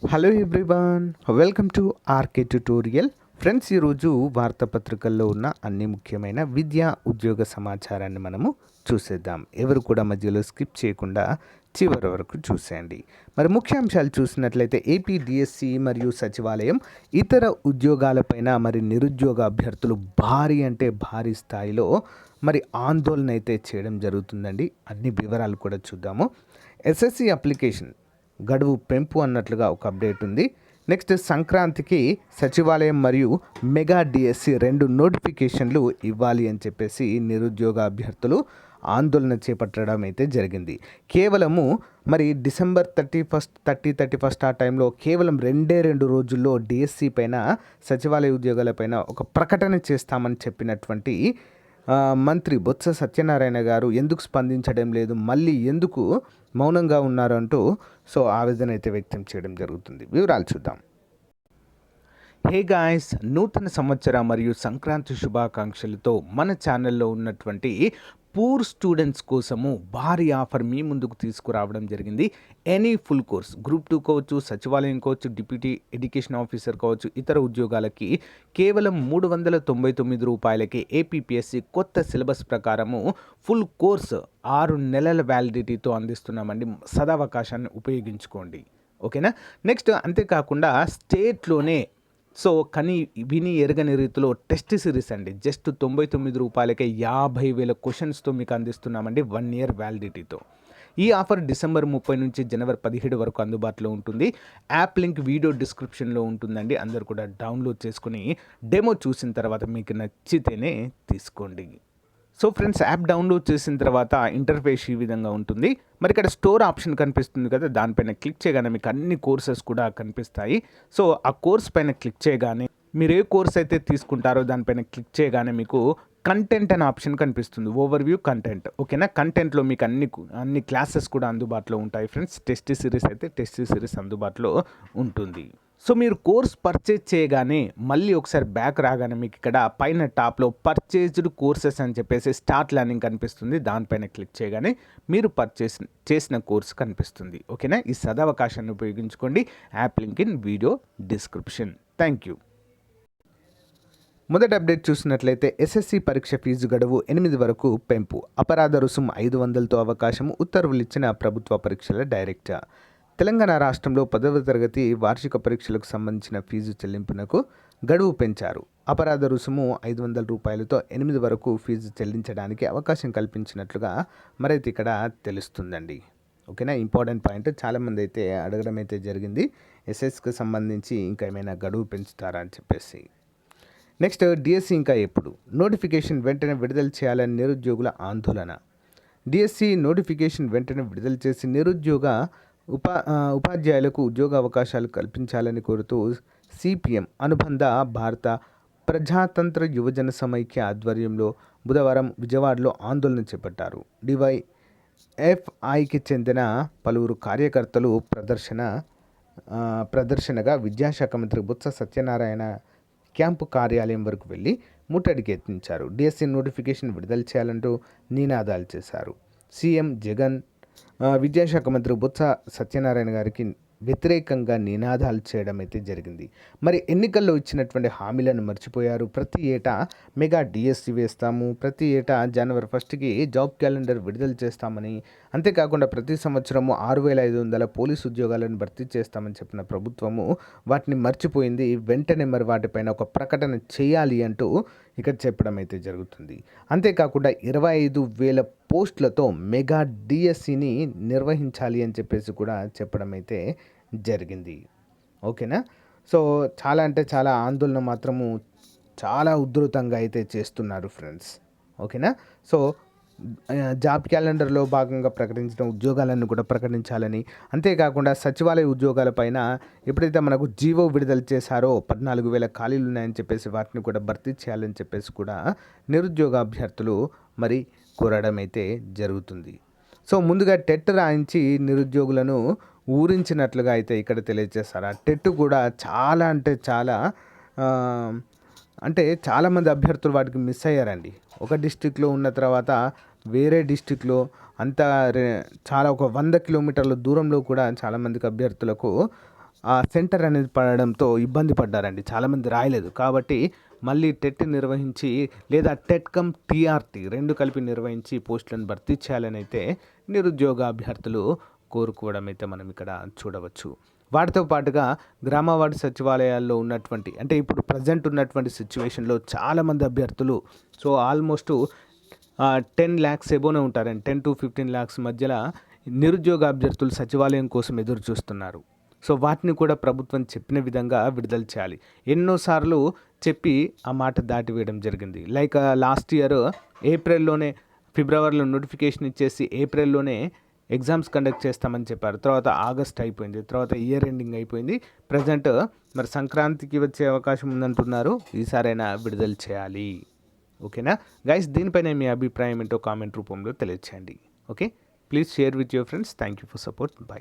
Hello everyone, welcome to RK tutorial. Friends, ఈరోజు వార్తాపత్రికల్లో ఉన్న అన్ని ముఖ్యమైన విద్యా ఉద్యోగ సమాచారాన్ని మనము చూసేద్దాం. ఎవరు కూడా మధ్యలో స్కిప్ చేయకుండా చివరి వరకు చూసేయండి. మరి ముఖ్యాంశాలు చూసినట్లయితే ఏపీ డిఎస్సి మరియు సచివాలయం ఇతర ఉద్యోగాలపైన మరి నిరుద్యోగ అభ్యర్థులు భారీ స్థాయిలో మరి ఆందోళన అయితే చేయడం జరుగుతుందండి. అన్ని వివరాలు కూడా చూద్దాము. ఎస్ఎస్సి అప్లికేషన్ గడువు పెంపు అన్నట్లుగా ఒక అప్డేట్ ఉంది. నెక్స్ట్, సంక్రాంతికి సచివాలయం మరియు మెగా డిఎస్సి 2 నోటిఫికేషన్లు ఇవ్వాలి అని చెప్పేసి నిరుద్యోగ అభ్యర్థులు ఆందోళన చేపట్టడం అయితే జరిగింది. కేవలము మరి డిసెంబర్ 31 ఆ టైంలో కేవలం 2 రోజుల్లో డిఎస్సి పైన సచివాలయ ఉద్యోగాలపైన ఒక ప్రకటన చేస్తామని చెప్పినటువంటి మంత్రి బొత్స సత్యనారాయణ గారు ఎందుకు స్పందించడం లేదు, మళ్ళీ ఎందుకు మౌనంగా ఉన్నారంటూ ఆవేదన అయితే వ్యక్తం చేయడం జరుగుతుంది. వివరాలు చూద్దాం. హే గాయ్స్, నూతన సంవత్సర మరియు సంక్రాంతి శుభాకాంక్షలతో మన ఛానల్లో ఉన్నటువంటి పూర్ స్టూడెంట్స్ కోసము భారీ ఆఫర్ మీ ముందుకు తీసుకురావడం జరిగింది. ఎనీ ఫుల్ కోర్స్, గ్రూప్ 2 కావచ్చు, సచివాలయం కావచ్చు, డిప్యూటీ ఎడ్యుకేషన్ ఆఫీసర్ కావచ్చు, ఇతర ఉద్యోగాలకి కేవలం 399 రూపాయలకి ఏపీపీఎస్సి కొత్త సిలబస్ ప్రకారము ఫుల్ కోర్స్ 6 నెలల వ్యాలిడిటీతో అందిస్తున్నామండి. సదావకాశాన్ని ఉపయోగించుకోండి, ఓకేనా. నెక్స్ట్, అంతేకాకుండా స్టేట్లోనే విని ఎరగని రీతిలో టెస్ట్ సిరీస్ అండి. జస్ట్ 99 రూపాయలకే 50,000 క్వశ్చన్స్తో మీకు అందిస్తున్నామండి 1 ఇయర్ వ్యాలిడిటీతో. ఈ ఆఫర్ డిసెంబర్ 30 నుంచి జనవరి 17 వరకు అందుబాటులో ఉంటుంది. యాప్ లింక్ వీడియో డిస్క్రిప్షన్లో ఉంటుందండి. అందరూ కూడా డౌన్లోడ్ చేసుకుని డెమో చూసిన తర్వాత మీకు నచ్చితేనే తీసుకోండి. ఫ్రెండ్స్, యాప్ డౌన్లోడ్ చేసిన తర్వాత ఇంటర్ఫేస్ ఈ విధంగా ఉంటుంది. మరి ఇక్కడ స్టోర్ ఆప్షన్ కనిపిస్తుంది కదా, దానిపైన క్లిక్ చేయగానే మీకు అన్ని కోర్సెస్ కూడా కనిపిస్తాయి. ఆ కోర్స్ పైన క్లిక్ చేయగానే మీరు ఏ కోర్స్ అయితే తీసుకుంటారో దానిపైన క్లిక్ చేయగానే మీకు కంటెంట్ అనే ఆప్షన్ కనిపిస్తుంది. ఓవర్వ్యూ కంటెంట్, ఓకేనా. కంటెంట్లో మీకు అన్ని క్లాసెస్ కూడా అందుబాటులో ఉంటాయి ఫ్రెండ్స్. టెస్ట్ సిరీస్ అందుబాటులో ఉంటుంది. మీరు కోర్స్ పర్చేజ్ చేయగానే మళ్ళీ ఒకసారి బ్యాక్ రాగానే మీకు ఇక్కడ పైన టాప్లో పర్చేజ్డ్ కోర్సెస్ అని చెప్పేసి స్టార్ట్ లెర్నింగ్ కనిపిస్తుంది. దానిపైన క్లిక్ చేయగానే మీరు పర్చేస్ చేసిన కోర్స్ కనిపిస్తుంది, ఓకేనా. ఈ సదవకాశాన్ని ఉపయోగించుకోండి. App link in video description. Thank you. మొదటి అప్డేట్ చూసినట్లయితే ఎస్ఎస్సి పరీక్ష ఫీజు గడువు 8 వరకు పెంపు, అపరాధ రుసుము 500తో అవకాశం, ఉత్తర్వులు ఇచ్చిన ప్రభుత్వ పరీక్షల డైరెక్టర్. తెలంగాణ రాష్ట్రంలో 10వ తరగతి వార్షిక పరీక్షలకు సంబంధించిన ఫీజు చెల్లింపునకు గడువు పెంచారు. అపరాధ రుసుము 500 రూపాయలతో 8 వరకు ఫీజు చెల్లించడానికి అవకాశం కల్పించినట్లుగా మరైతే ఇక్కడ తెలుస్తుందండి, ఓకేనా. ఇంపార్టెంట్ పాయింట్, చాలామంది అయితే అడగడం అయితే జరిగింది, ఎస్ఎస్కి సంబంధించి ఇంకా ఏమైనా గడువు పెంచుతారా అని చెప్పేసి. నెక్స్ట్, డిఎస్సి ఇంకా ఎప్పుడు? నోటిఫికేషన్ వెంటనే విడుదల చేయాలని నిరుద్యోగుల ఆందోళన. డిఎస్సి నోటిఫికేషన్ వెంటనే విడుదల చేసి నిరుద్యోగ ఉపాధ్యాయులకు ఉద్యోగ అవకాశాలు కల్పించాలని కోరుతూ సిపిఎం అనుబంధ భారత ప్రజాతంత్ర యువజన సమైక్య ఆధ్వర్యంలో బుధవారం విజయవాడలో ఆందోళన చేపట్టారు. డివైఎఫ్ఐకి చెందిన పలువురు కార్యకర్తలు ప్రదర్శనగా విద్యాశాఖ మంత్రి బొత్స సత్యనారాయణ క్యాంపు కార్యాలయం వరకు వెళ్ళి ముట్టడికి యత్నించారు. డిఎస్సి నోటిఫికేషన్ విడుదల చేయాలంటూ నినాదాలు చేశారు. సీఎం జగన్ విద్యాశాఖ మంత్రి బొత్స సత్యనారాయణ గారికి వ్యతిరేకంగా నినాదాలు చేయడం అయితే జరిగింది. మరి ఎన్నికల్లో ఇచ్చినటువంటి హామీలను మర్చిపోయారు. ప్రతి ఏటా మెగా డిఎస్సి వేస్తాము, ప్రతి ఏటా జనవరి 1కి జాబ్ క్యాలెండర్ విడుదల చేస్తామని, అంతేకాకుండా ప్రతి సంవత్సరము 6,500 పోలీసు ఉద్యోగాలను భర్తీ చేస్తామని చెప్పిన ప్రభుత్వము వాటిని మర్చిపోయింది. వెంటనే మరి వాటిపైన ఒక ప్రకటన చేయాలి అంటూ ఇక్కడ చెప్పడం అయితే జరుగుతుంది. అంతేకాకుండా 25,000 పోస్టులతో మెగా డిఎస్సిని నిర్వహించాలి అని చెప్పేసి కూడా చెప్పడం అయితే జరిగింది, ఓకేనా. చాలా అంటే చాలా ఆందోళన మాత్రము చాలా ఉధృతంగా అయితే చేస్తున్నారు ఫ్రెండ్స్, ఓకేనా. జాబ్ క్యాలెండర్లో భాగంగా ప్రకటించిన ఉద్యోగాలను కూడా ప్రకటించాలని, అంతేకాకుండా సచివాలయ ఉద్యోగాలపైన ఎప్పుడైతే మనకు జీవో విడుదల చేశారో 14,000 ఖాళీలు ఉన్నాయని చెప్పేసి వాటిని కూడా భర్తీ చేయాలని చెప్పేసి కూడా నిరుద్యోగ అభ్యర్థులు మరి కోరడం అయితే జరుగుతుంది. ముందుగా టెట్ రాయించి నిరుద్యోగులను ఊరించినట్లుగా అయితే ఇక్కడ తెలియజేస్తారు. ఆ టెట్ కూడా చాలా అంటే చాలామంది అభ్యర్థులు వాటికి మిస్ అయ్యారండి. ఒక డిస్టిక్లో ఉన్న తర్వాత వేరే డిస్టిక్లో అంతా చాలా ఒక 100 కిలోమీటర్ల దూరంలో కూడా చాలామందికి అభ్యర్థులకు ఆ సెంటర్ అనేది పడడంతో ఇబ్బంది పడ్డారండి. చాలామంది రాయలేదు. కాబట్టి మళ్ళీ టెట్ నిర్వహించి లేదా టెట్ కమ్ టీఆర్టీ 2 కలిపి నిర్వహించి పోస్టులను భర్తీ చేయాలని అయితే నిరుద్యోగ అభ్యర్థులు కోరుకోవడం అయితే మనం ఇక్కడ చూడవచ్చు. వాటితో పాటుగా గ్రామ వార్డు సచివాలయాల్లో ఉన్నటువంటి అంటే ఇప్పుడు ప్రజెంట్ ఉన్నటువంటి సిచ్యువేషన్‌లో చాలామంది అభ్యర్థులు ఆల్మోస్ట్ 10 లాక్స్ ఎబోనే ఉంటారండి. 10-15 లాక్స్ మధ్యల నిరుద్యోగ అభ్యర్థులు సచివాలయం కోసం ఎదురు చూస్తున్నారు. వాటిని కూడా ప్రభుత్వం చెప్పిన విధంగా విడుదల చేయాలి. ఎన్నోసార్లు చెప్పి ఆ మాట దాటివేయడం జరిగింది. లైక్ లాస్ట్ ఇయర్ ఏప్రిల్‌లోనే, ఫిబ్రవరిలో నోటిఫికేషన్ ఇచ్చేసి ఏప్రిల్‌లోనే ఎగ్జామ్స్ కండక్ట్ చేస్తామని చెప్పారు. తర్వాత ఆగస్ట్ అయిపోయింది. తర్వాత ఇయర్ ఎండింగ్ అయిపోయింది. ప్రెజెంట్ మరి సంక్రాంతికి వచ్చే అవకాశం ఉందంటున్నారు. ఈసారైనా విడుదల చేయాలి. ఓకేనా గైస్, దీనిపైన మీ అభిప్రాయం ఏంటో కామెంట్ రూపంలో తెలియచేయండి. Okay, please share with your friends. Thank you for support. By.